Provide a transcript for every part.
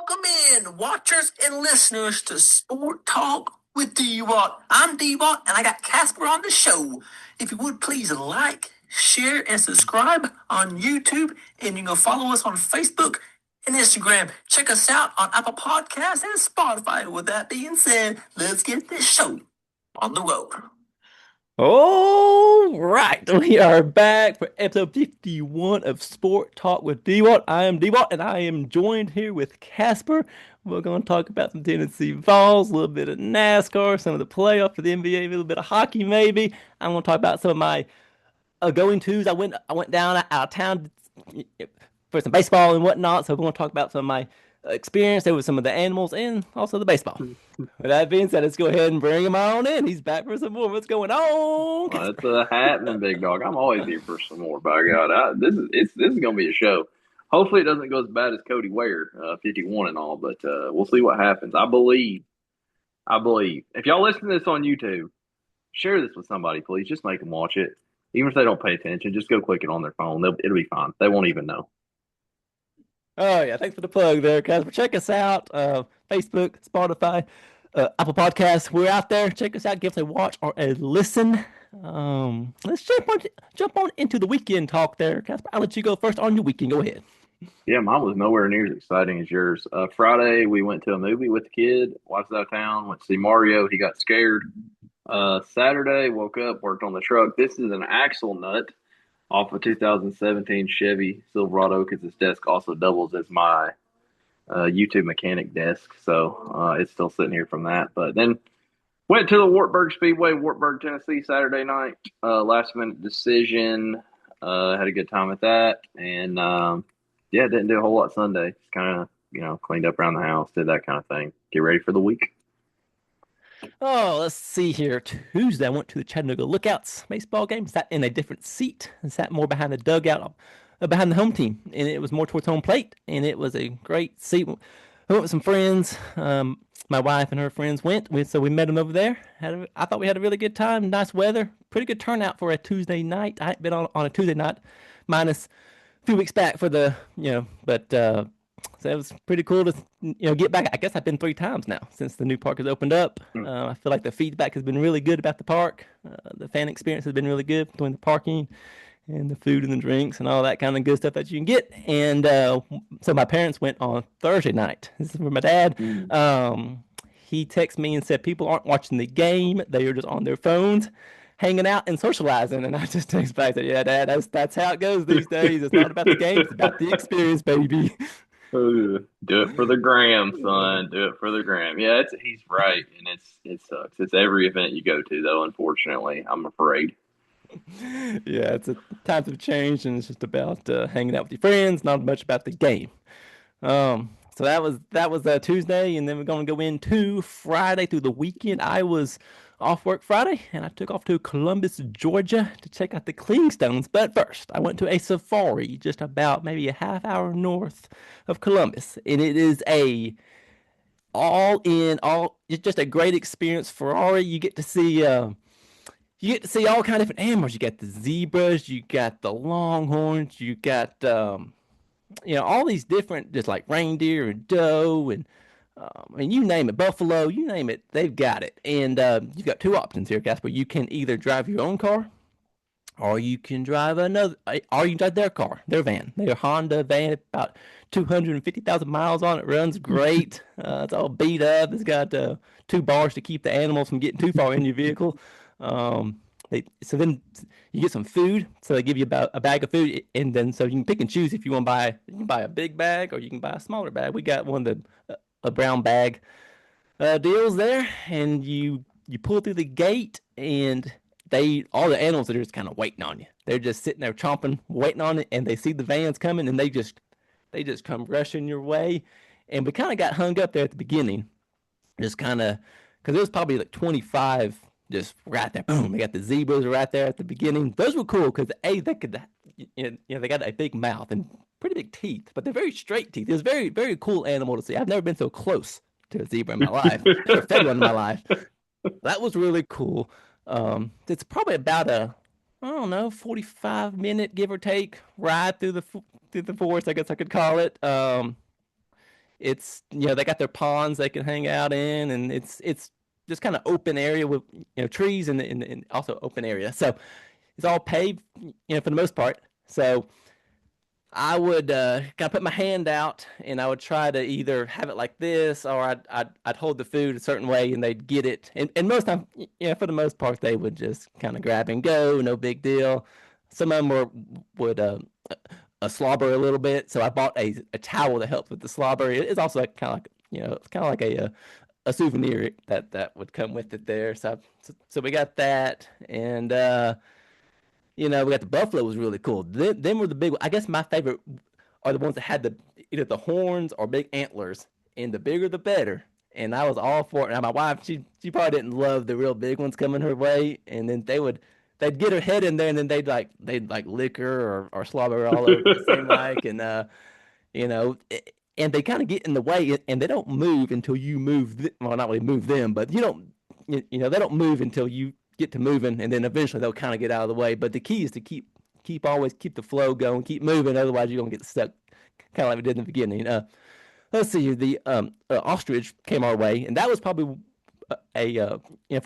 Welcome in, watchers and listeners, to Sport Talk with Dwat. I'm Dwat, and I got Casper on the show. If you would please like, share, and subscribe on YouTube, and you can follow us on Facebook and Instagram. Check us out on Apple Podcasts and Spotify. With that being said, let's get this show on the road. All right, we are back for episode 51 of Sport Talk with Dwat. I am Dwat, and I am joined here with Casper. We're going to talk about some Tennessee Vols, a little bit of NASCAR, some of the playoffs for the NBA, a little bit of hockey maybe. I'm going to talk about some of my going-tos. I went down out of town for some baseball and whatnot, so we're going to talk about some of my experience there with some of the animals and also the baseball. With that being said, let's go ahead and bring him on in. He's back for some more. What's going on, It's Casper? happening, big dog. I'm always here for some more. By God, this is gonna be a show. Hopefully, it doesn't go as bad as Cody Ware, 51 and all, but we'll see what happens. I believe. I believe. If y'all listen to this on YouTube, share this with somebody, please. Just make them watch it, even if they don't pay attention. Just go click it on their phone. It'll be fine. They won't even know. Oh yeah, thanks for the plug there, Casper. Check us out, Facebook, Spotify, Apple Podcasts. We're out there. Check us out. Give us a watch or a listen. Let's jump on into the weekend talk there, Casper. I'll let you go first on your weekend. Go ahead. Yeah, mine was nowhere near as exciting as yours. Friday, we went to a movie with the kid. Watched out of town. Went to see Mario. He got scared. Saturday, woke up, worked on the truck. This is an axle nut off a 2017 Chevy Silverado because this desk also doubles as my YouTube mechanic desk. So it's still sitting here from that. But then went to the Wartburg Speedway, Wartburg, Tennessee, Saturday night. Last minute decision. Had a good time at that. And yeah, didn't do a whole lot Sunday. Just kind of, cleaned up around the house, did that kind of thing. Get ready for the week. Oh, let's see here. Tuesday, I went to the Chattanooga Lookouts baseball game. Sat in a different seat and sat more behind the dugout, behind the home team, and it was more towards home plate. And it was a great seat. I went with some friends. My wife and her friends went, so we met them over there. I thought we had a really good time. Nice weather, pretty good turnout for a Tuesday night. I hadn't been on a Tuesday night, minus a few weeks back for but so it was pretty cool to get back. I guess I've been 3 times now since the new park has opened up. I feel like the feedback has been really good about the park. The fan experience has been really good between the parking and the food and the drinks and all that kind of good stuff that you can get. And so my parents went on Thursday night. This is for my dad. Mm. He texted me and said people aren't watching the game; they are just on their phones, hanging out and socializing. And I just text back that, yeah, Dad, that's how it goes these days. It's not about the game; it's about the experience, baby. Do it for the gram, son. Do it for the gram. Yeah, he's right, and it sucks. It's every event you go to, though. Unfortunately, I'm afraid. Yeah, times have changed, and it's just about hanging out with your friends, not much about the game. So that was Tuesday, and then we're gonna go into Friday through the weekend. I was off work Friday, and I took off to Columbus, Georgia, to check out the Clingstones. But first, I went to a safari just about maybe a half hour north of Columbus, and it is a it's just a great experience. Ferrari, you get to see all kind of different animals. You got the zebras, you got the longhorns, you got all these different, just like reindeer and doe and you name it, buffalo, you name it, they've got it. And you've got two options here, Casper. You can either drive your own car, or you can drive their car, their van, their Honda van, about 250,000 miles on it. Runs great. It's all beat up. It's got two bars to keep the animals from getting too far in your vehicle. So then you get some food. So they give you about a bag of food, and then so you can pick and choose if you can buy a big bag or you can buy a smaller bag. We got one of the a brown bag deals there, and you pull through the gate, and all the animals are just kind of waiting on you. They're just sitting there chomping, waiting on it, and they see the vans coming, and they just come rushing your way. And we kind of got hung up there at the beginning, just kind of because it was probably like 25 just right there. Boom. They got the zebras right there at the beginning. Those were cool because they could, they got a big mouth and pretty big teeth, but they're very straight teeth. It was very, very cool animal to see. I've never been so close to a zebra in my life. Never fed one in my life. That was really cool. It's probably about I don't know, 45-minute give or take ride through the forest, I guess I could call it. It's they got their ponds they can hang out in, and it's just kind of open area with trees and also open area. So it's all paved, for the most part. So I would kind of put my hand out, and I would try to either have it like this, or I'd hold the food a certain way, and they'd get it. And most time, for the most part, they would just kind of grab and go, no big deal. Some of them would slobber a little bit, so I bought a towel that helps with the slobber. It's also kind of like it's kind of like a souvenir that would come with it there. So we got that, and we got the buffalo was really cool. Them were the big. I guess my favorite are the ones that had the either the horns or big antlers, and the bigger the better. And I was all for it. Now my wife, she probably didn't love the real big ones coming her way, and then they'd get her head in there, and then they'd like lick her or slobber her all over. It seemed like, and you know, and they kind of get in the way, and they don't move until you move. Well, not really move them, but they don't move until you get to moving, and then eventually they'll kind of get out of the way. But the key is to always keep the flow going, keep moving. Otherwise, you're gonna get stuck, kind of like we did in the beginning. Let's see, the ostrich came our way, and that was probably for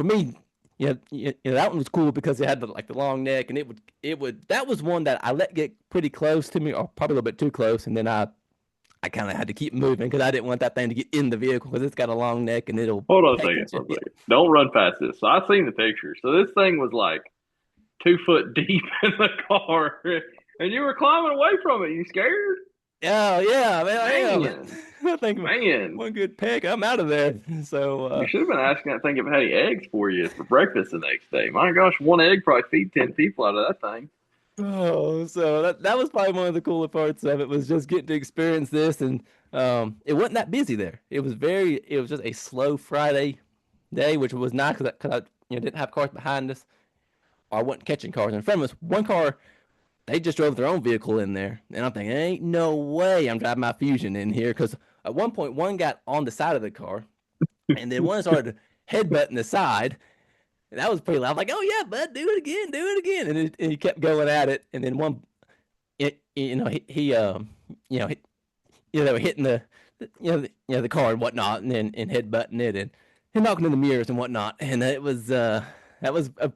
me, that one was cool because it had the long neck, and it would that was one that I let get pretty close to me, or probably a little bit too close, and then I kind of had to keep moving because I didn't want that thing to get in the vehicle because it's got a long neck and it'll. Hold on a second. Don't run past this. So I've seen the picture. So this thing was like 2 foot deep in the car, and you were climbing away from it. You scared? Oh yeah, man. Man. I think Man. one good peck, I'm out of there. So you should have been asking that thing if it had any eggs for you for breakfast the next day. My gosh, one egg probably feed 10 people out of that thing. Oh, so that was probably one of the cooler parts of it, was just getting to experience this, and it wasn't that busy there. It was just a slow Friday day, which was nice because I didn't have cars behind us, or I wasn't catching cars in front of us. One car, they just drove their own vehicle in there, and I'm thinking, ain't no way I'm driving my Fusion in here, because at one point one got on the side of the car, and then one started headbutting the side. And that was pretty loud. I'm like, oh yeah, bud, do it again. And he kept going at it. And then they were hitting the car and whatnot, and then headbutting it and knocking in the mirrors and whatnot. And that was a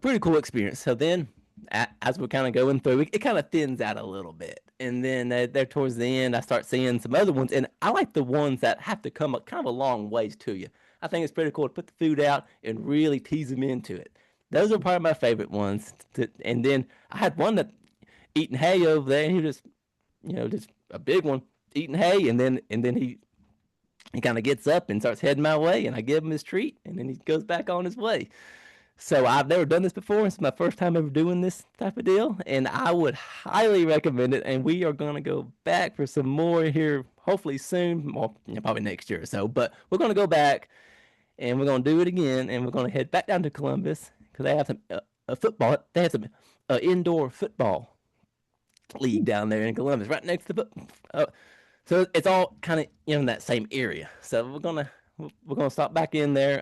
pretty cool experience. So then, as we're kind of going through, it kind of thins out a little bit. And then there towards the end, I start seeing some other ones, and I like the ones that have to come up kind of a long ways to you. I think it's pretty cool to put the food out and really tease them into it. Those are probably my favorite ones. And then I had one that eating hay over there, and he was just a big one eating hay, and then he kind of gets up and starts heading my way, and I give him his treat, and then he goes back on his way. So I've never done this before. It's my first time ever doing this type of deal, and I would highly recommend it. And we are going to go back for some more here, hopefully soon, or probably next year or so. But we're going to go back, and we're going to do it again, and we're going to head back down to Columbus because they have some football. They have some indoor football league down there in Columbus, right next to the. So it's all kind of in that same area. So we're gonna stop back in there.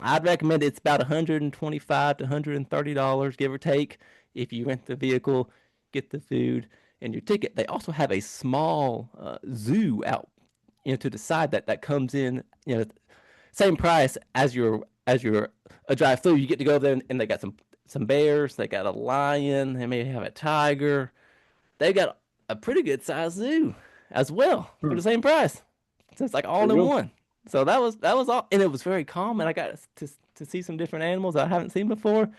I'd recommend it's about $125 to $130, give or take, if you rent the vehicle, get the food, and your ticket. They also have a small zoo out to the side that comes in, same price as your a drive through. You get to go there, and they got some bears, they got a lion, they may have a tiger. They got a pretty good size zoo as well for the same price. So it's like all in one. So that was all, and it was very calm, and I got to see some different animals I haven't seen before.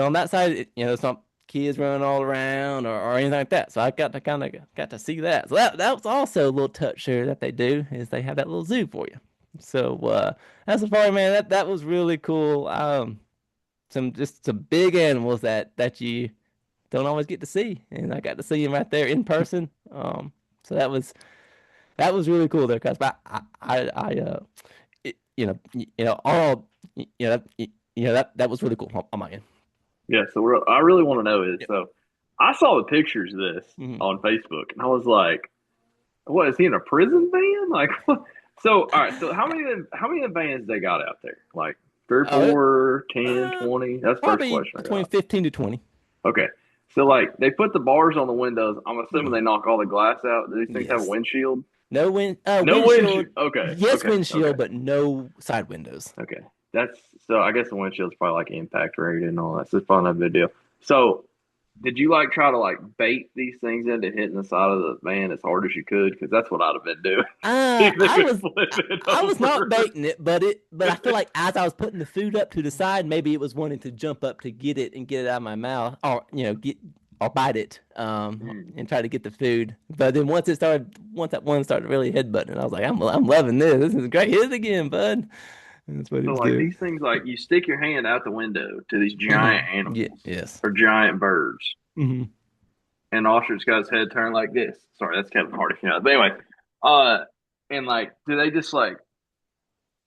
On that side, it's not kids running all around or anything like that. So I got to see that. So that was also a little touch there that they do, is they have that little zoo for you. So that's the part, man. That was really cool. Some big animals that you don't always get to see, and I got to see them right there in person. So that was really cool there, because that was really cool on my end. Yeah. So I really want to know is, so I saw the pictures of this on Facebook, and I was like, what, is he in a prison van? Like, what? So, all right. So how many of the vans they got out there? Like 3 or 4, 10, 20? That's the first question. Between 15 to 20. Okay. So, like, they put the bars on the windows. I'm assuming they knock all the glass out. Do these things have a windshield? No No windshield. windshield. Okay. Yes, Okay. Okay. windshield, but no side windows. Okay. That's so. I guess the windshield's probably like impact rated and all that. So it's probably not a big deal. So did you like try to like bait these things into hitting the side of the van as hard as you could? Because that's what I'd have been doing. See if they I could was flip I, it I was not over. baiting it, but I feel like as I was putting the food up to the side, maybe it was wanting to jump up to get it and get it out of my mouth, or get or bite it, Hmm. and try to get the food. But then once that one started really headbutting, I was like, I'm loving this. This is great. Hit it again, bud. And that's what he So was like doing. these things, like you stick your hand out the window to these Hmm. giant Yeah. animals Yes. or giant birds, Hmm. and the ostrich got his head turned like this. Sorry, that's Kevin Hart. But anyway, uh, and like, do they just like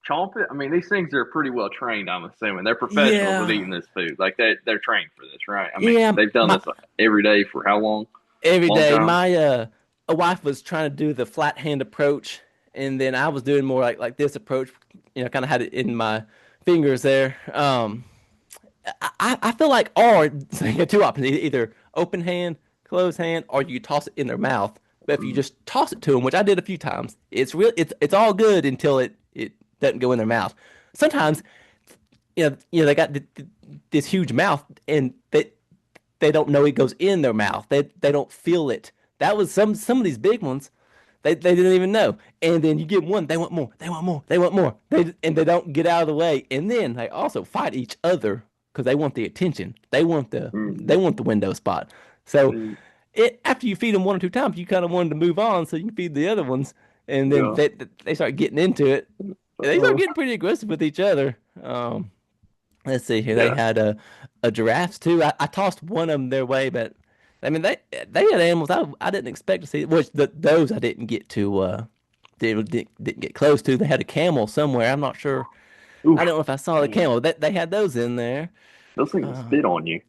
chomp it? I mean, these things are pretty well trained. I'm assuming they're professionals at Yeah. eating this food. Like they're trained for this, right? I mean, Yeah. they've done My this every day for how long? every Long day, time. my a wife was trying to do the flat hand approach, and then I was doing more like this approach. Kind of had it in my fingers there. I feel like or so you have two options: either open hand, closed hand, or you toss it in their mouth. But if you Mm, just toss it to them, which I did a few times, it's all good until it doesn't go in their mouth. Sometimes they got this huge mouth and they don't know it goes in their mouth. They don't feel it. That was some of these big ones. They didn't even know. And then you get one, they want more, they want more, they want more. They don't get out of the way. And then they also fight each other because they want the attention. mm, They want the window spot. So mm, after you feed them one or two times, you kind of wanted to move on so you can feed the other ones. And then yeah. they start getting into it. And they start Uh, getting pretty aggressive with each other. Let's see here. They yeah. had a giraffes too. I tossed one of them their way, but I mean they had animals I didn't expect to see. Which those I didn't get to didn't get close to. They had a camel somewhere. I'm not sure. I Oof. don't know if I saw the Man, camel. They had those in there. those things will Uh, spit on you.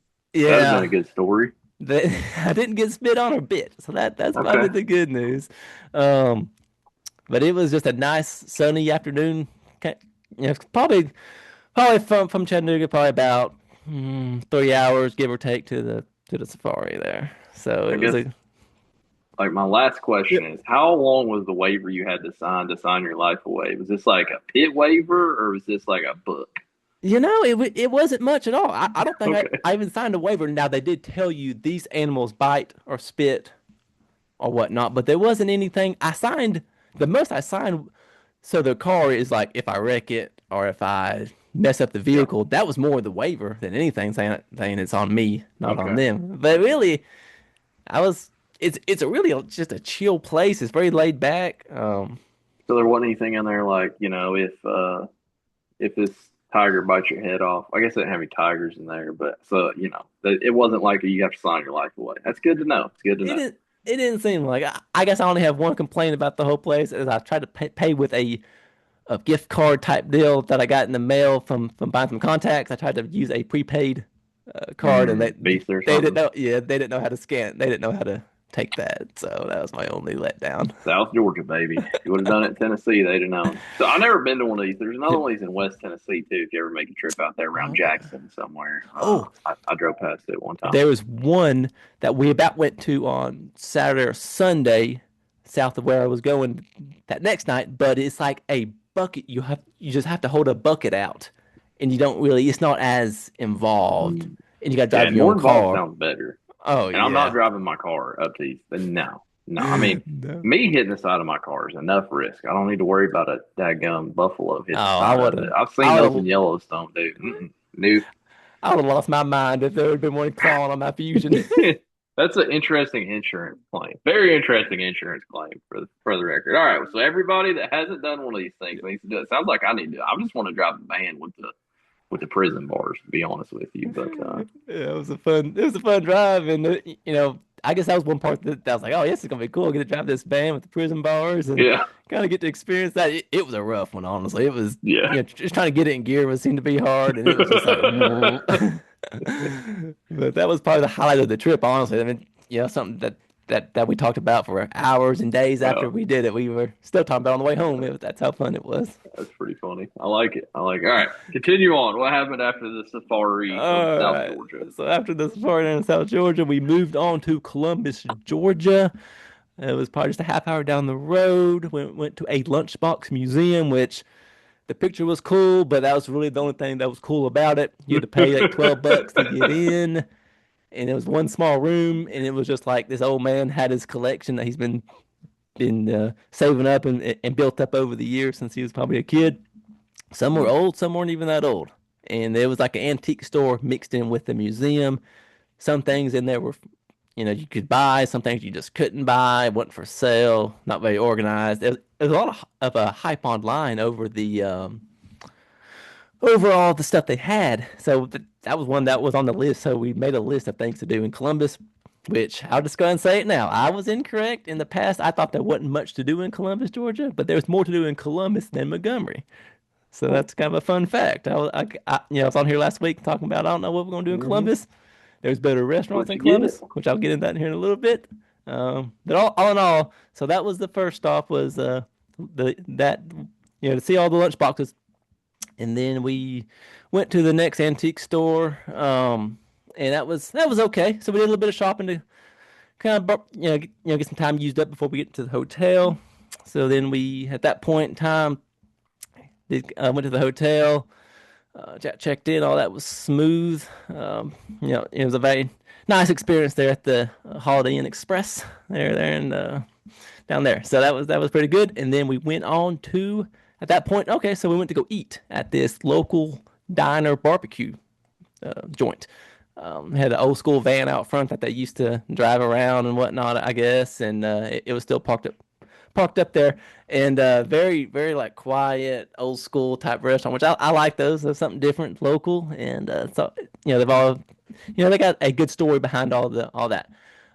That'd have been a yeah, good story. I didn't get spit on or bit, so that's probably Okay. the good news. Um, but it was just a nice sunny afternoon. Probably from Chattanooga, probably about 3 hours, give or take, to the safari there. So I it was guess a like my last question Yep. is how long was the waiver you had to sign your life away? Was this like a pit waiver or was this like a book? it wasn't much at all. I don't think Okay. I even signed a waiver. Now they did tell you these animals bite or spit or whatnot, but there wasn't anything. The most I signed. So the car is like if I wreck it or if I mess up the Yeah. vehicle, that was more the waiver than anything saying it's on me, not on Okay. them. But really, I was. It's a really just a chill place. It's very laid back. So there wasn't anything in there like, if this tiger bites your head off. I guess they didn't have any tigers in there, but so it wasn't like you have to sign your life away. That's good to know. It's good to It know. didn't. It didn't seem like. I guess I only have one complaint about the whole place. Is I tried to pay with a gift card type deal that I got in the mail from buying some contacts. I tried to use a prepaid card, and Visa or they didn't something. know. Yeah, they didn't know how to scan. They didn't know how to take that. So that was my only letdown. South Georgia, baby. If you would have done it in Tennessee, they'd have known. So I never been to one of these. There's another one of these in West Tennessee too. If you ever make a trip out there around Okay. Jackson somewhere, Oh, I drove past it one time. there was one that we about went to on Saturday or Sunday, south of where I was going that next night. But it's like a bucket. You just have to hold a bucket out, and you don't really. It's not as involved, Mm. and you got to Yeah, drive and your more own involved car. sounds better. Oh And I'm not yeah. driving my car up to these. No, no. I mean, No. me hitting the side of my car is enough risk. I don't need to worry about a daggum buffalo Oh, hitting the side of it. I've I seen would those have, in Yellowstone, dude. Nope. I would have lost my mind if there had been one clawing on my fusion. That's an interesting insurance claim. Very interesting insurance claim for the record. All right, so everybody that hasn't done one of these things needs to do it. Sounds like I need to. I just want to drive a van with the prison bars. To be honest with you, but Yeah, it was a fun drive, and I guess that was one part that I was like, oh, yes, it's gonna be cool. Get to drive this van with the prison bars and yeah, kind of get to experience that. It was a rough one, honestly. It was, yeah. just trying to get it in gear was seemed to be hard, and it was just like, but that was probably the highlight of the trip, honestly. I mean, something that we talked about for hours and days after Well, we did it. We were still talking about on the way home. That's how fun it was. that's pretty funny. I like it. I like it. All right, continue on. What happened after the safari of All South right. Georgia? So after the safari in South Georgia, we moved on to Columbus, Georgia. It was probably just a half hour down the road. Went to a lunchbox museum, which the picture was cool, but that was really the only thing that was cool about it. You had to pay like $12 to get in, and it was one small room, and it was just like this old man had his collection that he's been saving up and built up over the years since he was probably a kid. Some were old, some weren't even that old, and there was like an antique store mixed in with the museum. Some things in there were, you could buy. Some things you just couldn't buy, wasn't for sale, not very organized. There was a lot of hype online over all the stuff they had. So that was one that was on the list. So we made a list of things to do in Columbus, which I'll just go ahead and say it now. I was incorrect. In the past, I thought there wasn't much to do in Columbus, Georgia, but there's more to do in Columbus than Montgomery. So that's kind of a fun fact. I was on here last week talking about I don't know what we're gonna do in Columbus. There's better restaurants in Columbus, which I'll get into that here in a little bit. But all in all, so that was the first stop was to see all the lunch boxes, and then we went to the next antique store, and that was okay. So we did a little bit of shopping to kind of get some time used up before we get to the hotel. So then we at that point in time went to the hotel. Checked in, all that was smooth. It was a very nice experience there at the Holiday Inn Express there and down there. So that was pretty good. And then we went on to at that point. Okay, so we went to go eat at this local diner barbecue joint. Had an old school van out front that they used to drive around and whatnot, I guess, and it was still parked up there, and very very like quiet old school type restaurant, which I like those. There's something different, local, and so they've all they got a good story behind all that.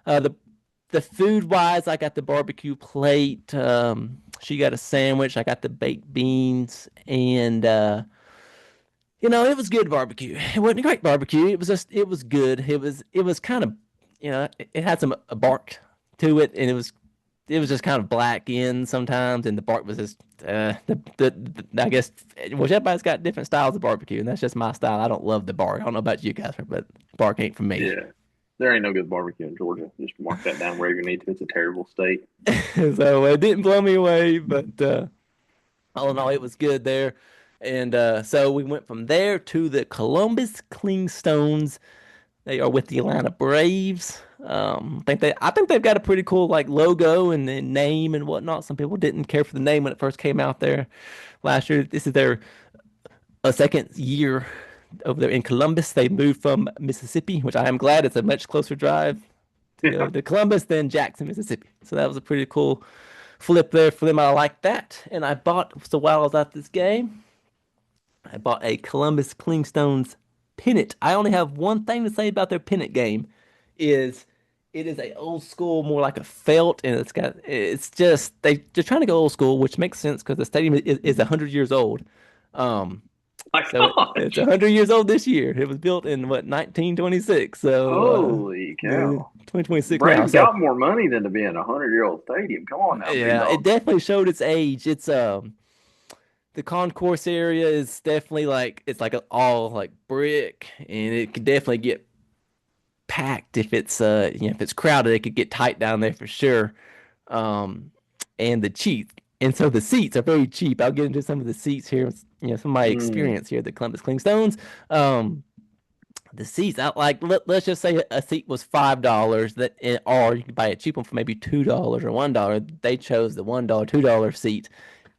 The food wise, I got the barbecue plate. She got a sandwich. I got the baked beans, and it was good barbecue. It wasn't a great barbecue. It was good. It was kind of it had some bark to it, and it was just kind of black in sometimes, and the bark was just I guess which everybody's got different styles of barbecue, and that's just my style. I don't love the bark. I don't know about you guys, but bark ain't for me. Yeah. There ain't no good barbecue in Georgia. Just mark that down where you need to. It's a terrible state. So it didn't blow me away, but all in all, it was good there. And so we went from there to the Columbus Clingstones. They are with the Atlanta Braves. I think they've got a pretty cool like logo and name and whatnot. Some people didn't care for the name when it first came out there last year. This is their a second year over there in Columbus. They moved from Mississippi, which I am glad. It's a much closer drive to go to Columbus than Jackson, Mississippi. So that was a pretty cool flip there for them. I like that. And I bought, so while I was at this game, I bought a Columbus Clingstones pennant. I only have one thing to say about their pennant game is it is a old school, more like a felt, and it's just they're trying to go old school, which makes sense because the stadium is 100 years old. It's 100 years old this year. It was built in what 1926. So holy cow, 2026 Braves now. got more money than to be in a 100-year-old stadium. Come on now, yeah, it definitely showed its age. It's the concourse area is definitely like it's like all like brick, and it could definitely get packed if it's crowded. It could get tight down there for sure. And so the seats are very cheap. I'll get into some of the seats here. Some of my experience here at the Columbus Clingstones. The seats, let's just say a seat was $5 or you could buy a cheap one for maybe $2 or $1. They chose the $1, $2 seat.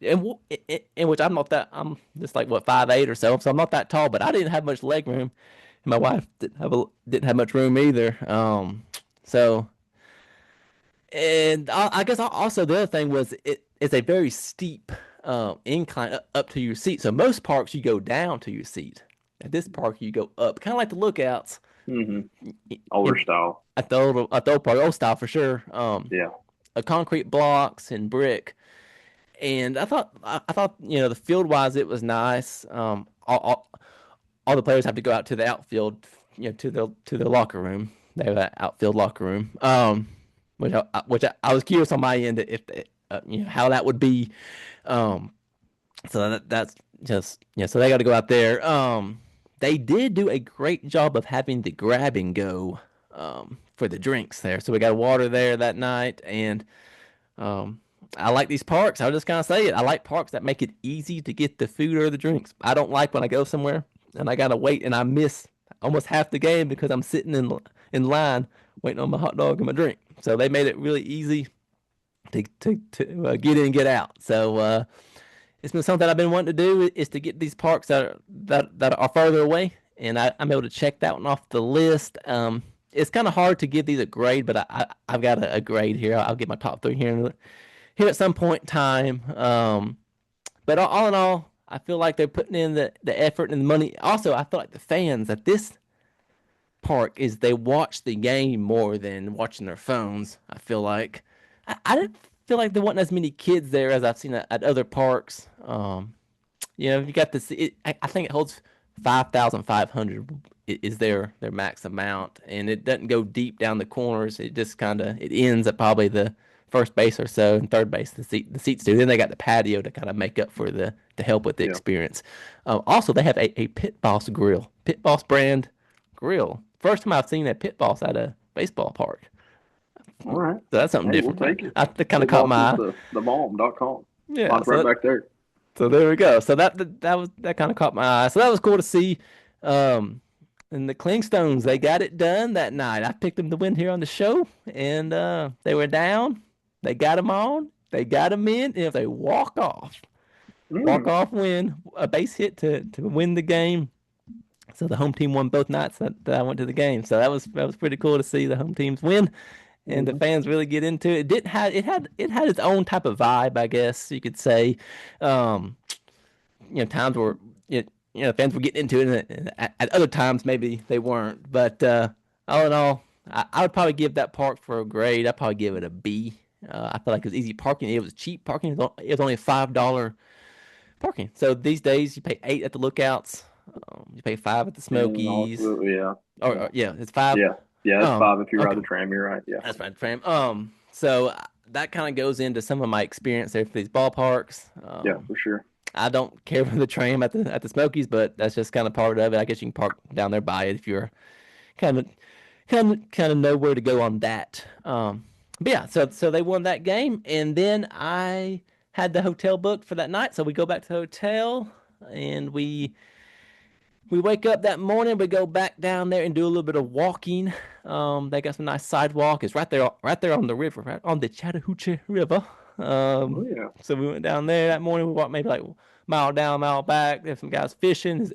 In which I'm just like 5'8" or so I'm not that tall, but I didn't have much leg room, and my wife didn't have much room either. So, and I guess also the other thing was it's a very steep incline up to your seat. So most parks you go down to your seat. At this park you go up, kind of like the lookouts. Older style. At the old park, old style for sure. Yeah. Concrete blocks and brick. And I thought the field wise it was nice. All the players have to go out to the outfield, to their locker room. They have an outfield locker room. Which I was curious on my end if how that would be. So that's just so they got to go out there. They did do a great job of having the grab and go for the drinks there. So we got water there that night, and I like these parks. I'll just kind of say it. I like parks that make it easy to get the food or the drinks. I don't like when I go somewhere and I gotta wait and I miss almost half the game because I'm sitting in line waiting on my hot dog and my drink. So they made it really easy to get in and get out. So it's been something I've been wanting to do is to get these parks that are further away, and I'm able to check that one off the list. It's kind of hard to give these a grade, but I've got a grade here. I'll get my top three here at some point in time. But all in all, I feel like they're putting in the effort and the money. Also, I feel like the fans at this park is they watch the game more than watching their phones. I feel like I didn't feel like there wasn't as many kids there as I've seen at other parks. You got this. I think it holds 5,500 is their max amount, and it doesn't go deep down the corners. It just kind of it ends at probably the first base or so, and third base the seats do. Then they got the patio to kind of make up for the to help with the experience. Also, they have a Pit Boss grill, Pit Boss brand grill. First time I've seen a Pit Boss at a baseball park. All right. So that's something different. We'll take it. I kind of caught my eye. The bomb.com. Yeah, Mine's right back there. So there we go. So that kind of caught my eye. So that was cool to see. And the Clingstones, they got it done that night. I picked them to win here on the show, and they were down. They got them on. They got them in. And if they walk off win, a base hit to win the game. So the home team won both nights that I went to the game. So that was pretty cool to see the home teams win. And the fans really get into it. It had its own type of vibe, I guess you could say. Times where fans were getting into it, and at other times maybe they weren't. But all in all, I would probably give that park for a grade. I'd probably give it a B. I feel like it was easy parking. It was cheap parking. It was only $5 parking. So these days you pay $8 at the Lookouts. You pay $5 at the Smokies. Yeah. It's $5. Yeah, that's $5 if you ride the tram. You're right. Yeah, that's right, the tram. So that kind of goes into some of my experience there for these ballparks. Yeah, for sure. I don't care for the tram at the Smokies, but that's just kind of part of it. I guess you can park down there by it if you're kind of know where to go on that. But yeah, so they won that game, and then I had the hotel booked for that night. So we go back to the hotel, and we wake up that morning. We go back down there and do a little bit of walking. They got some nice sidewalk. It's right there on the river, right on the Chattahoochee River. So we went down there that morning. We walked maybe like mile down, mile back. There's some guys fishing.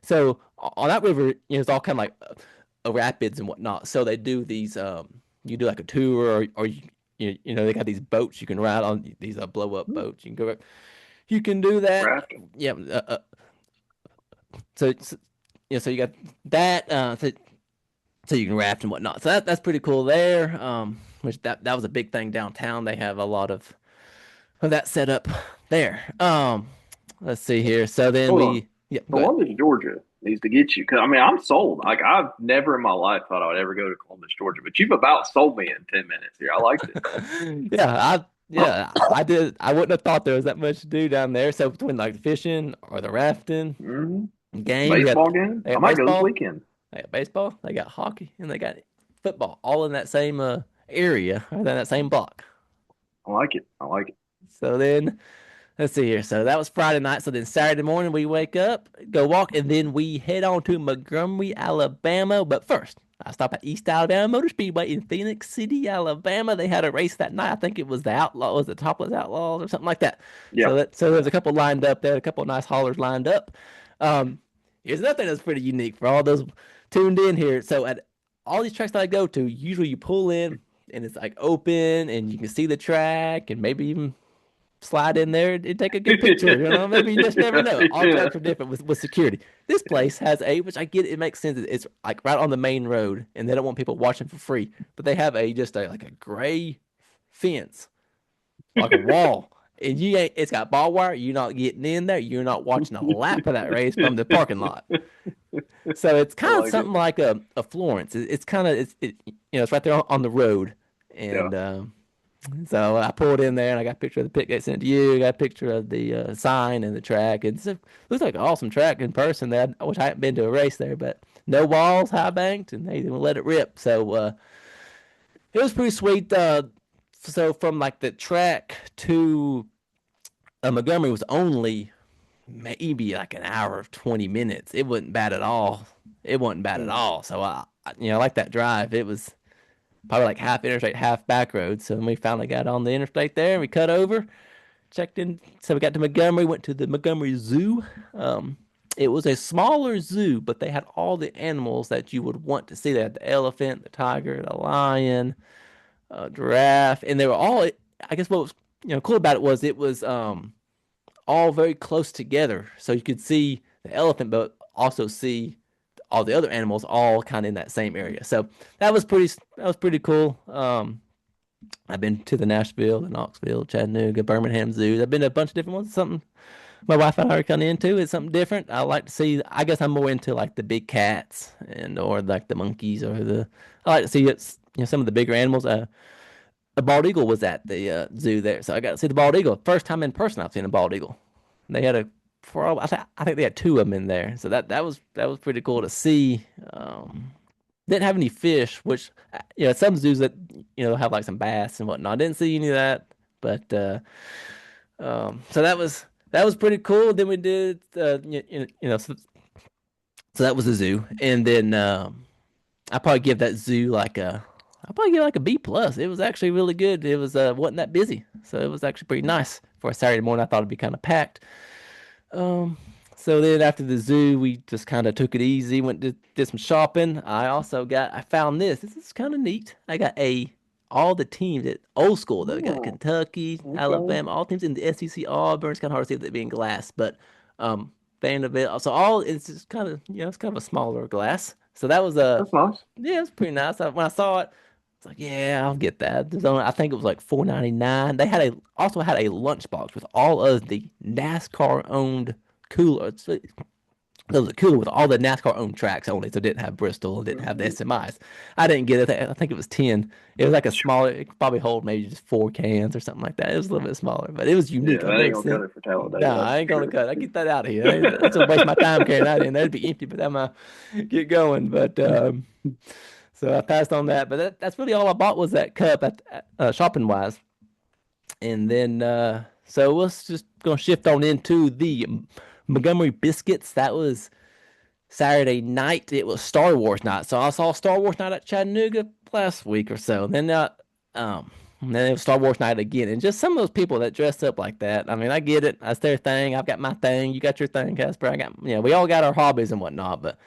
So on that river, it's all kind of like rapids and whatnot. So they do these. You do like a tour, or they got these boats you can ride on. These blow up boats. You can go. You can do that. Rafting. Yeah. So you got that. So you can raft and whatnot. So that's pretty cool there. Which that was a big thing downtown. They have a lot of that set up there. Let's see here. So then Columbus, Georgia needs to get you. Cause I'm sold. Like I've never in my life thought I would ever go to Columbus, Georgia, but you've about sold me in 10 minutes here. I liked it. I did. I wouldn't have thought there was that much to do down there. So between like the fishing or the rafting, game, baseball game. I might go this weekend. They got baseball. They got hockey, and they got football, all in that same area, or in that same block. I like it. So then, let's see here. So that was Friday night. So then Saturday morning we wake up, go walk, and then we head on to Montgomery, Alabama. But first, I stopped at East Alabama Motor Speedway in Phoenix City, Alabama. They had a race that night. I think it was the Topless Outlaws or something like that. Yeah. So there's a couple lined up there, a couple of nice haulers lined up. Here's another thing that's pretty unique for all those tuned in here. So at all these tracks that I go to, usually you pull in and it's like open and you can see the track and maybe even slide in there and take a good picture. Maybe you just never know. All tracks are different with security. This place has which I get, it makes sense. It's like right on the main road and they don't want people watching for free, but they have like a gray fence, like a wall. And it's got barbed wire. You're not getting in there. You're not watching a lap of that race from the parking lot. So it's kind of something like a Florence. It's kind of it's right there on the road. And so I pulled in there and I got a picture of the pit gate sent to you. I got a picture of the sign and the track. It looks like an awesome track in person. I wish I hadn't been to a race there, but no walls, high banked, and they didn't let it rip. So it was pretty sweet. So from like the track to Montgomery was only maybe like an hour of 20 minutes. It wasn't bad at all. It wasn't bad at all. So I like that drive. It was probably like half interstate, half back road. So we finally got on the interstate there and we cut over, checked in. So we got to Montgomery, went to the Montgomery Zoo. Um, it was a smaller zoo, but they had all the animals that you would want to see. They had the elephant, the tiger, the lion, giraffe, and they were all. I guess what was cool about it was all very close together, so you could see the elephant, but also see all the other animals all kind of in that same area. So that was pretty cool. I've been to the Nashville, the Knoxville, Chattanooga, Birmingham zoos. I've been to a bunch of different ones. Something my wife and I are kind of into is something different. I like to see. I guess I'm more into like the big cats and or like the monkeys or the. I like to see it's some of the bigger animals. A bald eagle was at the zoo there, so I got to see the bald eagle. First time in person I've seen a bald eagle. They had I think they had two of them in there, so that was pretty cool to see. Didn't have any fish, which some zoos that have like some bass and whatnot. Didn't see any of that, but so that was pretty cool. Then we did so that was the zoo, and then I probably give that zoo like a I probably give it like a B plus. It was actually really good. It was wasn't that busy, so it was actually pretty nice for a Saturday morning. I thought it'd be kind of packed. Um, so then after the zoo, we just kind of took it easy. Went to did some shopping. I found this. This is kind of neat. I got all the teams at old school though. I got Oh, Kentucky, okay. Alabama, all teams in the SEC. Auburn. It's kind of hard to see that being glass, but Vanderbilt. So all it's just kind of it's kind of a smaller glass. So that was That's nice. yeah, it was pretty nice. When I saw it, it's like, yeah, I'll get that. I think it was like 4.99. They also had a lunchbox with all of the NASCAR owned coolers. There was a cooler with all the NASCAR owned tracks on it, so it didn't have Bristol, it didn't have the SMIs. I didn't get it. I think it was 10. It was like a smaller. It could probably hold maybe just 4 cans or something like that. It was a little bit smaller, but it was Yeah, unique. I've that ain't never gonna cut seen. it for Talladega, Nah, that's I ain't for gonna sure. cut. I get that out of here. That's a waste of my time carrying that in. That'd be empty by the time I get going. But so I passed on that. But that's really all I bought was that cup shopping wise. And then so let's just gonna shift on into the Montgomery biscuits. That was Saturday night. It was Star Wars night. So I saw Star Wars night at Chattanooga last week or so. Um and then it was Star Wars night again. And just some of those people that dress up like that. I mean, I get it. That's their thing. I've got my thing. You got your thing, Casper. I got we all got our hobbies and whatnot, but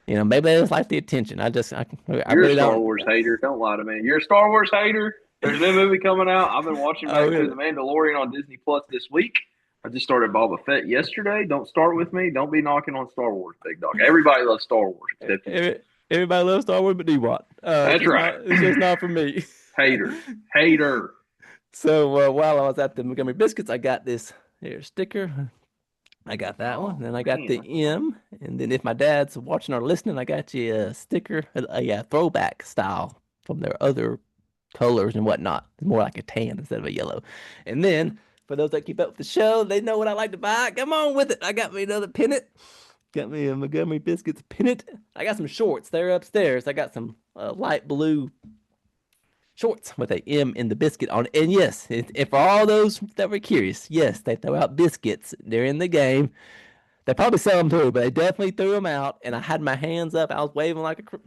maybe they just like the attention. I You're a really Star don't. Wars hater. Don't lie to me. You're a Star Wars hater. There's a new movie coming out. I've been watching Oh, back through really? The Mandalorian on Disney Plus this week. I just started Boba Fett yesterday. Don't start with me. Don't be knocking on Star Wars, big dog. Everybody loves Star Wars except you. Everybody loves Star Wars, but Dwat. That's right. It's just not for me. Hater. Hater. So while I was at the Montgomery Biscuits, I got this here sticker. I got that one. Oh, Then I got man. the M. And then if my dad's watching or listening, I got you a sticker, a throwback style from their other colors and whatnot. It's more like a tan instead of a yellow. And then for those that keep up with the show, they know what I like to buy. Come on with it. I got me another pennant. Got me a Montgomery Biscuits pennant. I got some shorts. They're upstairs. I got some light blue shorts with a M in the biscuit on it. And yes, and for all those that were curious, yes, they throw out biscuits during the game. They probably sell them too, but they definitely threw them out. And I had my hands up. I was waving like a,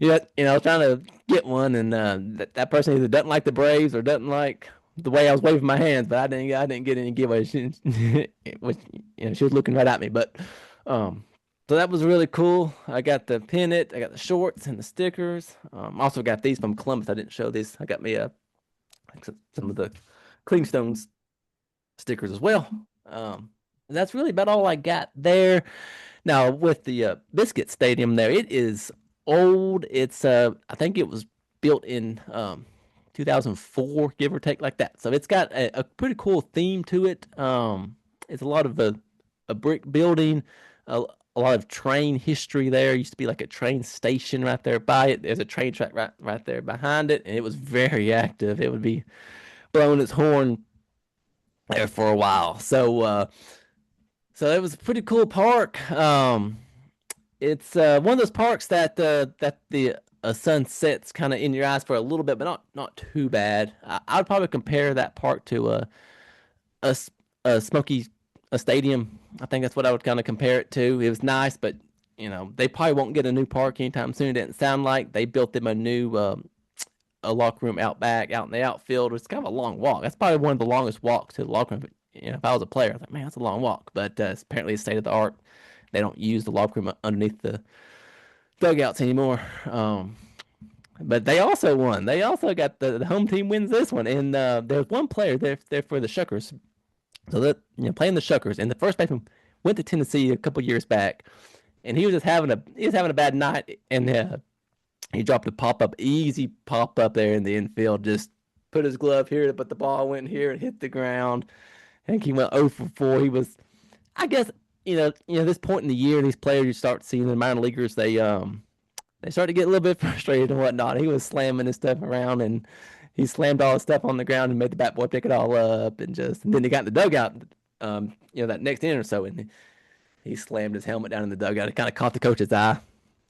I was trying to get one, and that person either doesn't like the Braves or doesn't like the way I was waving my hands. But I didn't get any giveaways. She was looking right at me. But um, so that was really cool. I got the pennant, I got the shorts and the stickers. Also got these from Columbus. I didn't show these. I got me some of the Clingstones stickers as well. That's really about all I got there. Now with the Biscuit Stadium there, it is old. It's I think it was built in 2004, give or take like that. So it's got a pretty cool theme to it. It's a lot of a brick building, a lot of train history there. Used to be like a train station right there by it. There's a train track right there behind it, and it was very active. It would be blowing its horn there for a while. So it was a pretty cool park. It's one of those parks that the sunset's kind of in your eyes for a little bit, but not too bad. I would probably compare that park to a, a Smoky a stadium. I think that's what I would kind of compare it to. It was nice, but they probably won't get a new park anytime soon. It didn't sound like they built them a new a locker room out back, out in the outfield. It's kind of a long walk. That's probably one of the longest walks to the locker room. If I was a player, I was like, man, that's a long walk. But apparently, it's state of the art. They don't use the locker room underneath the dugouts anymore. But they also won. They also got the home team wins this one, and there's one player there for the Shuckers. So that playing the Shuckers, and the first baseman went to Tennessee a couple years back, and he was just having a bad night, and he dropped a easy pop up there in the infield. Just put his glove here, but the ball went here and hit the ground. I think he went 0 for 4. He was, I guess, this point in the year, these players you start seeing the minor leaguers, they start to get a little bit frustrated and whatnot. He was slamming his stuff around, and he slammed all his stuff on the ground and made the bat boy pick it all up, and then he got in the dugout, that next inning or so, and he slammed his helmet down in the dugout. It kind of caught the coach's eye.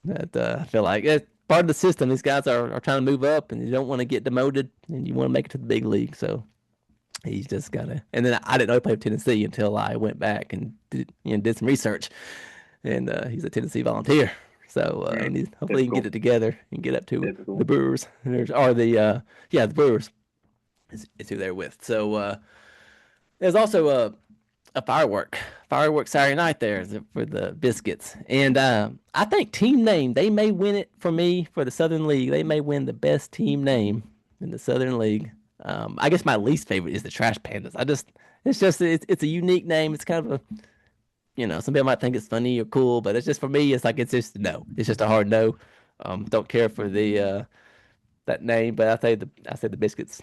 That I feel like it's part of the system. These guys are trying to move up, and you don't want to get demoted, and you want to make it to the big league. So he's just gotta. And then I didn't know he played for Tennessee until I went back and did some research, and he's a Tennessee Volunteer. So and hopefully he can get it together and get up to the Brewers or the Brewers is who they're with. So there's also a firework Saturday night there for the Biscuits, and I think team name they may win it for me for the Southern League. They may win the best team name in the Southern League. I guess my least favorite is the Trash Pandas. It's a unique name. It's kind of a some people might think it's funny or cool, but it's just for me. It's just no. It's just a hard no. Don't care for the that name, but I say the Biscuits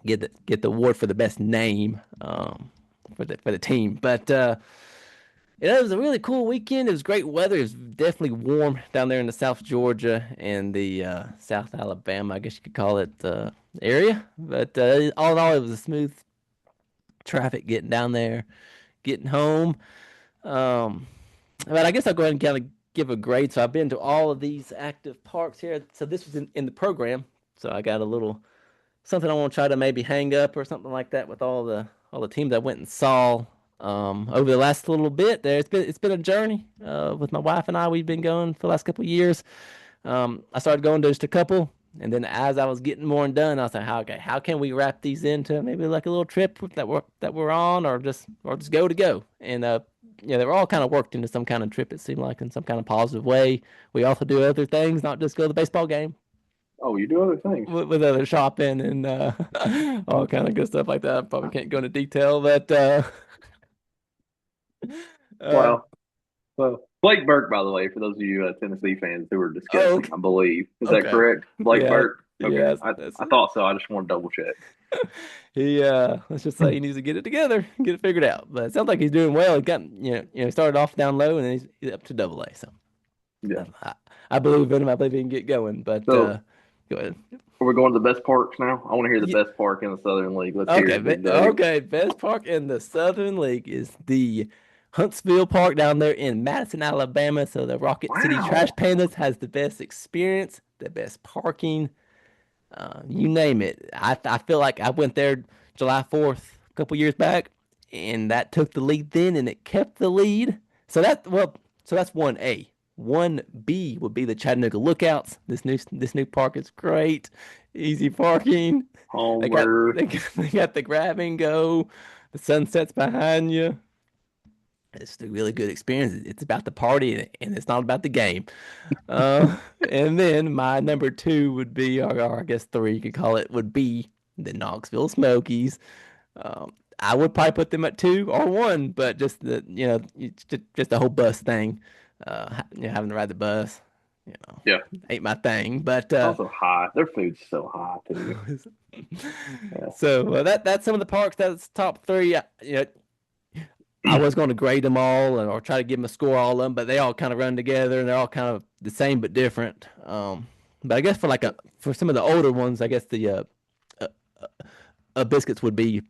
get the award for the best name for the team. But it was a really cool weekend. It was great weather. It was definitely warm down there in the South Georgia and the South Alabama, I guess you could call it, area. But all in all, it was a smooth traffic getting down there, getting home. But I guess I'll go ahead and kind of give a grade. So I've been to all of these active parks here. So this was in the program. So I got a little something I want to try to maybe hang up or something like that with all the teams I went and saw over the last little bit there. It's been a journey with my wife and I. We've been going for the last couple of years. I started going to just a couple, and then as I was getting more done, I was like, how can we wrap these into maybe like a little trip that we're on, or just go. And they were all kind of worked into some kind of trip. It seemed like in some kind of positive way. We also do other things, not just go to the baseball game. Oh, you do other things with other shopping and all kind of good stuff like that. I probably can't go into detail, but well, Blake Burke, by the way, for those of you Tennessee fans who are discussing, I believe, is that correct? Blake Burke. Okay, yeah, I thought so. I just want to double check. Let's just say he needs to get it together, get it figured out. But it sounds like he's doing well. He got he started off down low and then he's up to AA. So yeah, I believe in him. I believe he can get going. But go ahead. Are we going to the best parks now? I want to hear the best park in the Southern League. Let's hear it. Okay, best park in the Southern League is the Huntsville Park down there in Madison, Alabama. So the Rocket City Trash Pandas has the best experience, the best parking, you name it. I feel like I went there July 4th a couple years back, and that took the lead then, and it kept the lead. So that's 1A. 1B would be the Chattanooga Lookouts. This new park is great. Easy parking. Homer. They got the grab and go. The sunset's behind you. It's a really good experience. It's about the party, and it's not about the game. And then my number 2 would be, or I guess 3 you could call it, would be the Knoxville Smokies. I would probably put them at 2 or 1, but just just the whole bus thing. Having to ride the bus, ain't my thing. But also high. Their food's so high too. So that's some of the parks. That's top 3. I was going to grade them all or try to give them a score, all of them, but they all kind of run together and they're all kind of the same but different. But I guess for some of the older ones, I guess the Biscuits would be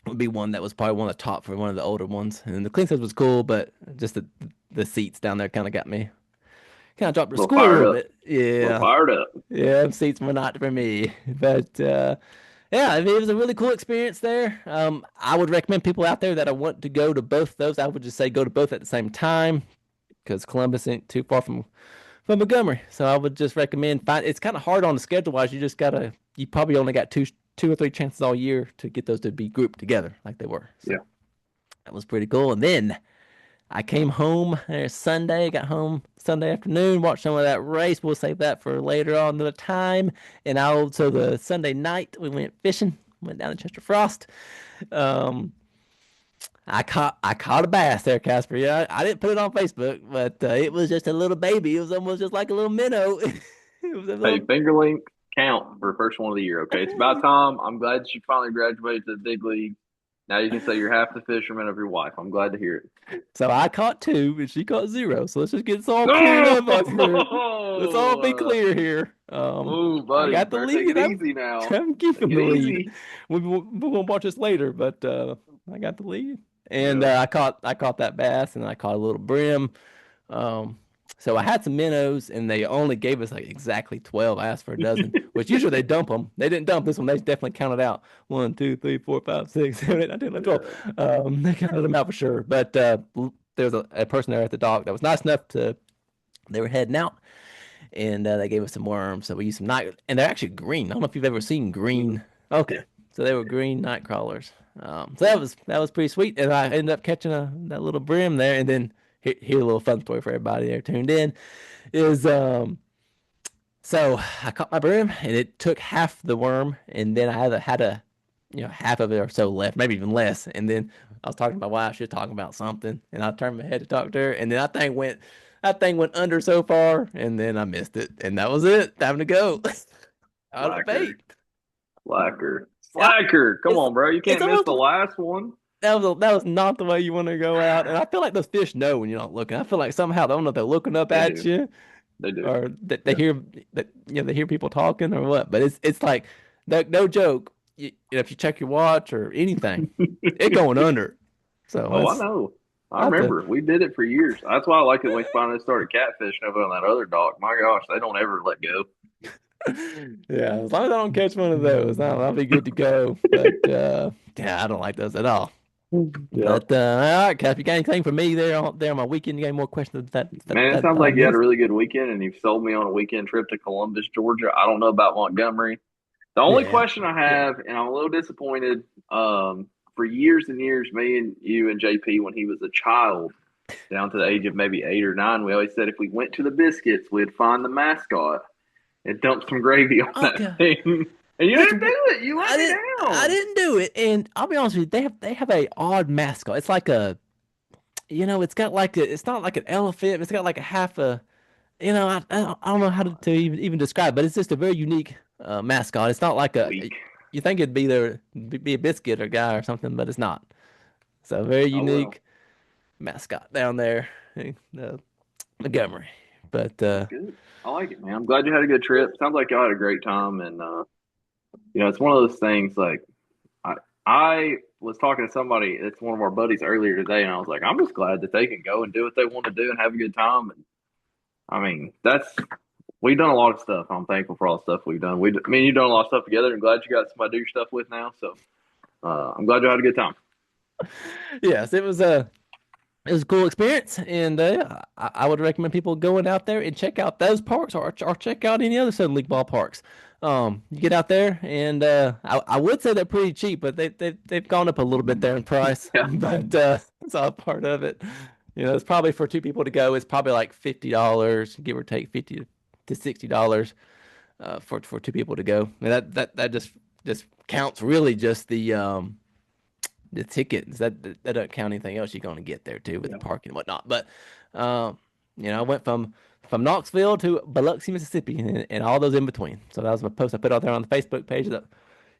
one that was probably one of the top for one of the older ones. And the Clingstones was cool, but just the seats down there kind of got me kind of dropped the A little screw a fired little up. bit. A little Yeah. fired up. Yeah, seats were not for me. But yeah, I mean, it was a really cool experience there. I would recommend people out there that want to go to both those. I would just say go to both at the same time because Columbus ain't too far from Montgomery. So I would just recommend find. It's kind of hard on the schedule wise. You probably only got two or three chances all year to get those to be grouped together like they were. So Yeah. that was pretty cool. And then I came home Sunday, got home Sunday afternoon, watched some of that race. We'll save that for later on the time. And so the Sunday night we went fishing, went down to Chester Frost. Um, I caught a bass there, Casper. Yeah, I didn't put it on Facebook, but it was just a little baby. It was almost just like a little minnow. It was a Hey, little. fingerling count for first one of the year. Okay, it's about time. I'm glad that you finally graduated to the big league. Now you can say you're half the fisherman of your wife. I'm glad to hear it. So I caught two, and she caught zero. So let's just get this all cleared up on here. Let's all be Oh, clear here. oh, I buddy, got the better take lead. it easy now. I'm Take keeping it the lead. easy. We won't watch this later, but I got the lead, and Yeah. I caught that bass, and I caught a little brim. Um, so I had some minnows, and they only gave us like exactly 12. I asked for a dozen, which usually they dump them. They didn't dump this one. They definitely counted out 1, 2, 3, 4, 5, 6, 7, 8, 9, 10, 11, 12. They counted them out for sure. But there was a person there at the dock that was nice enough to. They were heading out, and they gave us some worms. So we used some night, and they're actually green. I don't know if you've ever seen Mhm. green. Okay, Yeah. so they were green night crawlers. So that was pretty sweet, and I ended up catching that little brim there. And then here a little fun story for everybody there tuned in is so I caught my brim, and it took half the worm, and then I had a half of it or so left, maybe even less. And then I was talking to my wife, she was talking about something, and I turned my head to talk to her, and then that thing went under so far, and then I missed it, and that was it. Time to go. Out of the Slacker. bait. Slacker. Yeah, Slacker. Come it's on, bro. You it's can't miss almost the last one. that was not the way you want to go out, and I feel like those fish know when you're not looking. I feel like somehow I don't know if they're looking up They at do. you They do. or that they Yeah. hear that they hear people talking or what. But it's like no joke. If you check your watch or anything, it going under. So Oh, I it's know. I I have to. remember. We did it for years. That's why I like it when we finally started catfishing over on that other dock. My gosh, they don't ever let go. Yeah, as long as I don't catch one of those, I'll be good to go. But yeah, I don't like those at all. Yeah. But all right, Cap, you got anything for me there on my weekend? You got any more questions Man, it that sounds I like you had a missed? really good weekend and you've sold me on a weekend trip to Columbus, Georgia. I don't know about Montgomery. The only Yeah, question I yeah. have, and I'm a little disappointed, for years and years, me and you and JP, when he was a child, down to the age of maybe 8 or 9, we always said if we went to the Biscuits, we'd find the mascot and dump some gravy on that Okay. thing. And you Which didn't do it. You let I me didn't I down. didn't do it, and I'll be honest with you, they have a odd mascot. It's like it's got like it's not like an elephant. It's got like a half a, I don't know how to even describe, but it's just a very unique mascot. It's not like Weak. you think it'd be a biscuit or guy or something, but it's not. So very Oh, well. unique mascot down there in Montgomery. But That's good. I like it, man. I'm glad you had a good trip. Sounds like y'all had a great time. And, it's one of those things like I, I was talking to somebody, it's one of our buddies earlier today, and I was like, I'm just glad that they can go and do what they want to do and have a good time. And I mean, we've done a lot of stuff. I'm thankful for all the stuff we've done. Me and you've done a lot of stuff together, and glad you got somebody to do your stuff with now. So I'm glad you had a good time. yes, it was a cool experience, and I would recommend people going out there and check out those parks or check out any other Southern League ballparks. You get out there, and I would say they're pretty cheap, but they've gone up a little bit there in price. Yeah. But it's all part of it. It's probably for two people to go. It's probably like $50, give or take $50 to $60 for two people to go. And that just counts really just the tickets. That doesn't count anything else you're going to get there too with the Yeah. parking and whatnot. But I went from Knoxville to Biloxi, Mississippi, and all those in between. So that was my post I put out there on the Facebook page. That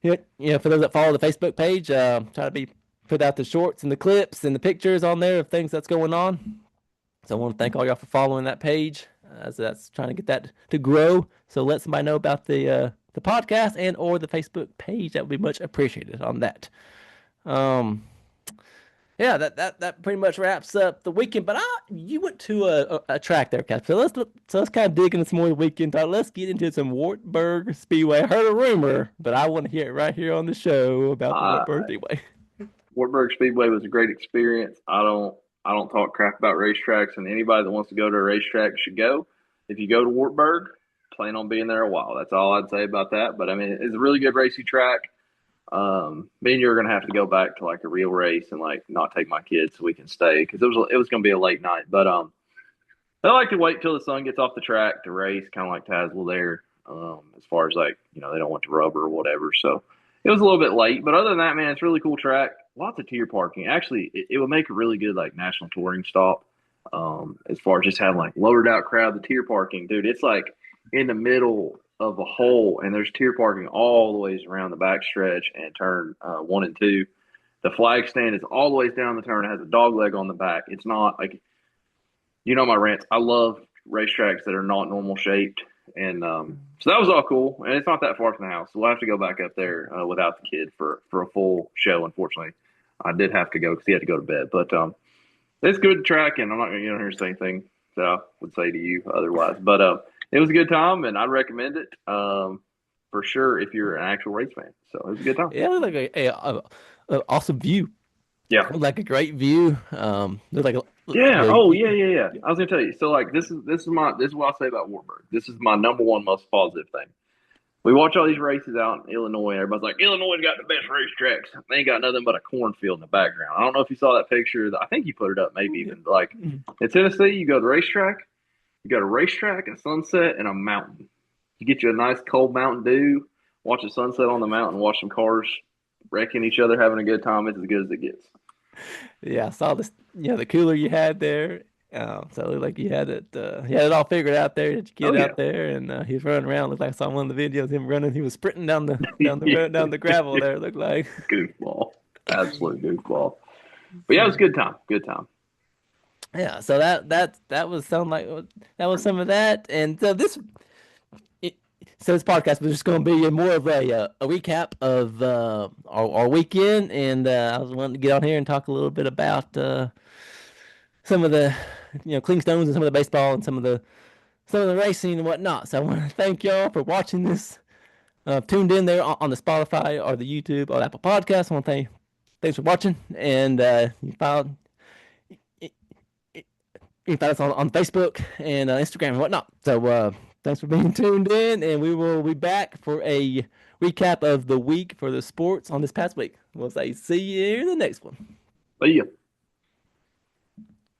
for those that follow the Facebook page, try to put out the shorts and the clips and the pictures on there of things that's going on. So I want to thank all y'all for following that page, as that's trying to get that to grow. So let somebody know about the podcast and or the Facebook page. That would be much appreciated on that. Um, Yeah, that pretty much wraps up the weekend. But you went to a track there, Casper. So let's kind of dig into some more of the weekend talk. Let's get into some Wartburg Speedway. I heard a rumor, but I want to hear it right here on the show about the Uh, Wartburg Speedway. Wartburg Speedway was a great experience. I don't talk crap about racetracks, and anybody that wants to go to a racetrack should go. If you go to Wartburg, plan on being there a while. That's all I'd say about that. But I mean, it's a really good racing track. Me and you are gonna have to go back to like a real race and like not take my kids so we can stay because it was gonna be a late night. But I like to wait till the sun gets off the track to race, kind of like Tazewell there. As far as like they don't want the rubber or whatever, so it was a little bit late. But other than that, man, it's a really cool track. Lots of tier parking. Actually, it would make a really good like national touring stop. As far as just having like loaded out crowd, the tier parking, dude, it's like in the middle of a hole, and there's tier parking all the ways around the back stretch and turn 1 and 2. The flag stand is all the ways down the turn. It has a dog leg on the back. It's not like my rants. I love racetracks that are not normal shaped, and so that was all cool. And it's not that far from the house, so we'll have to go back up there without the kid for a full show. Unfortunately, I did have to go because he had to go to bed. But it's good track, and I'm not going to hear the same thing that I would say to you otherwise. But it was a good time, and I'd recommend it for sure if you're an actual race fan. So it was a good time. Yeah, it looked like a awesome view. Yeah. Like a great view. Looked like Yeah. yeah, Oh, yeah. I was gonna tell you. So, like, this is what I say about Wartburg. This is my number one most positive thing. We watch all these races out in Illinois, and everybody's like, Illinois got the best racetracks. They ain't got nothing but a cornfield in the background. I don't know if you saw that picture. I think you put it up, maybe even. Like, in Tennessee, you go to the racetrack, a sunset, and a mountain. You get you a nice cold Mountain Dew, watch the sunset on the mountain, watch some cars wrecking each other, having a good time. It's as good as it gets. yeah. I saw this. The cooler you had there. So it looked like you had it all figured out there. Had your Oh, kid yeah. out there, and he was running around. Looked like I saw one of the videos him running. He was sprinting down the gravel there. It looked like Goofball. Absolute goofball. But yeah, it was a good time. Good time. yeah. So that was some like that was some of that, and so this podcast was just going to be more of a recap of our weekend, and I was wanting to get on here and talk a little bit about some of the Clingstones and some of the baseball and some of the racing and whatnot. So I want to thank y'all for watching this. Tuned in there on the Spotify or the YouTube or the Apple Podcast. I want to thanks for watching, and you can find us on Facebook and Instagram and whatnot. So thanks for being tuned in, and we will be back for a recap of the week for the sports on this past week. We'll say see you in the next one. See ya.